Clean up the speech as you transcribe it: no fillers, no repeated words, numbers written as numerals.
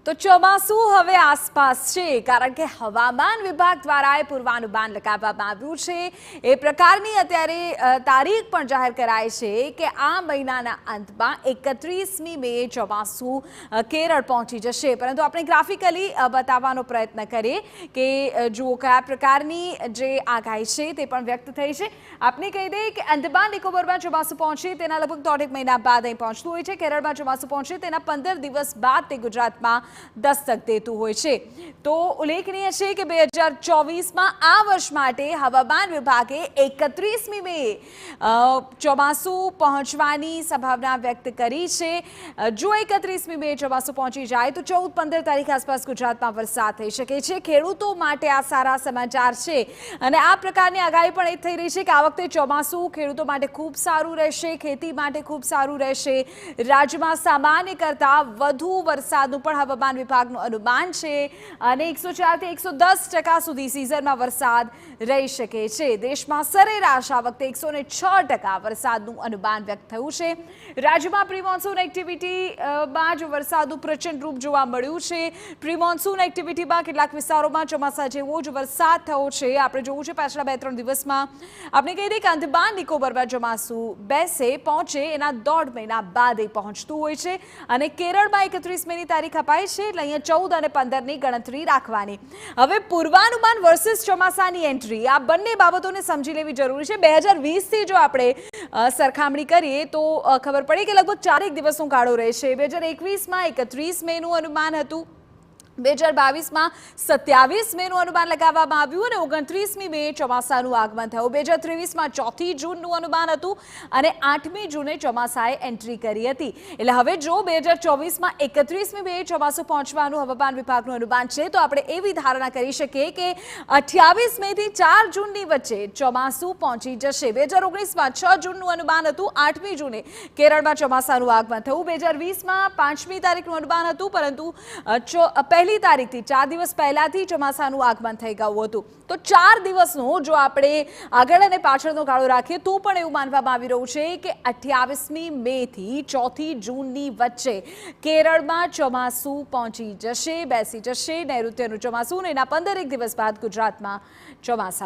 તો ચોમાસું હવે આસપાસ છે કારણ કે હવામાન વિભાગ દ્વારા પૂર્વાનુમાન લગાવવામાં આવ્યું છે। એ પ્રકારની અત્યારે તારીખ પણ જાહેર કરાઈ છે કે આ મહિનાના અંતમાં 31મી મે ચોમાસું કેરળ પહોંચી જશે। પરંતુ આપણે ગ્રાફિકલી બતાવવાનો પ્રયત્ન કરીએ કે જુઓ કયા પ્રકારની જે આગાહી છે તે પણ વ્યક્ત થઈ છે। આપણે કહી દઈએ કે અંદમાન નિકોબારમાં ચોમાસું પહોંચે તેના લગભગ 3 મહિના બાદ અહીં પહોંચતું હોય છે। કેરળમાં ચોમાસું પહોંચે તેના 15 દિવસ બાદ તે ગુજરાતમાં દસ્તક દેતું હોય છે। તો ઉલ્લેખનીય છે કે 2024માં આ વર્ષ માટે હવામાન વિભાગે 31મી મે ચોમાસું પહોંચવાની સંભાવના વ્યક્ત કરી છે। જો 31મી મે ચોમાસું પહોંચી જાય તો 14-15 તારીખ આસપાસ ગુજરાતમાં વરસાદ થઈ શકે છે। ખેડૂતો માટે આ સારા સમાચાર છે અને આ પ્રકારની આગાહી પણ એ થઈ રહી છે કે આ વખતે ચોમાસું ખેડૂતો માટે ખૂબ સારું રહેશે, ખેતી માટે ખૂબ સારું રહેશે। રાજ્યમાં સામાન્ય કરતાં વધુ વરસાદનું પણ હવામાન વિભાગનું અનુમાન છે અને 104 થી 110% સુધી સિઝનમાં વરસાદ રહી શકે છે। દેશમાં સરેરાશ આ વખતે 106% વરસાદનું અનુમાન વ્યક્ત થયું છે। રાજ્યમાં પ્રી મોન્સૂન એક્ટિવિટીમાં જ વરસાદનું પ્રચંડ રૂપ જોવા મળ્યું છે। પ્રી મોન્સૂન એક્ટિવિટીમાં કેટલાક વિસ્તારોમાં ચોમાસા જેવો જ વરસાદ થયો છે। આપણે જોવું છે પાછલા 2-3 દિવસમાં આપણે કહી દઈએ કે અંદમાન નિકોબારમાં ચોમાસું બેસે પહોંચે એના 1.5 મહિના બાદ એ પહોંચતું હોય છે અને કેરળમાં 31 મેની તારીખ અપાઈ છે એટલે અહીંયા 14 અને 15ની ગણતરી રાખવાની। હવે પૂર્વાનુમાન વર્સિસ ચોમાસાની એન્ટ્રી આ બંને બાબતોને સમજી લેવી જરૂરી છે। 2020થી જો આપણે સરખામણી કરીએ તો ખબર પડી કે લગભગ 4 દિવસનો ગાળો રહેશે। 2021માં 31 મેનું અનુમાન હતું, 2022માં 27 મેનું અનુમાન લગાવવામાં આવ્યું અને 29મી મે ચોમાસાનું આગમન થયું। 2023માં 4 જૂનનું અનુમાન હતું અને 8મી જૂને ચોમાસાએ એન્ટ્રી કરી હતી। એટલે હવે જો 2024માં 31મી મે ચોમાસું પહોંચવાનું હવામાન વિભાગનું અનુમાન છે તો આપણે એવી ધારણા કરી શકીએ કે 28 મેથી 4 જૂનની વચ્ચે ચોમાસું પહોંચી જશે। 2019માં 6 જૂનનું અનુમાન હતું, 8મી જૂને કેરળમાં ચોમાસાનું આગમન થયું। 2020માં 5મી તારીખનું અનુમાન હતું પરંતુ પહેલી તારીખથી 4 દિવસ પહેલાથી ચોમાસાનું આગમન થઈ ગયું હતું। તો 4 દિવસનો જો આપણે આગળ અને પાછળનો ગાળો રાખીએ તો પણ એવું માનવામાં આવી રહ્યું છે કે 28મી મેથી 4 જૂનની વચ્ચે કેરળમાં ચોમાસું પહોંચી જશે, બેસી જશે। નૈઋત્યનું ચોમાસું એના 15 દિવસ બાદ ગુજરાતમાં ચોમાસા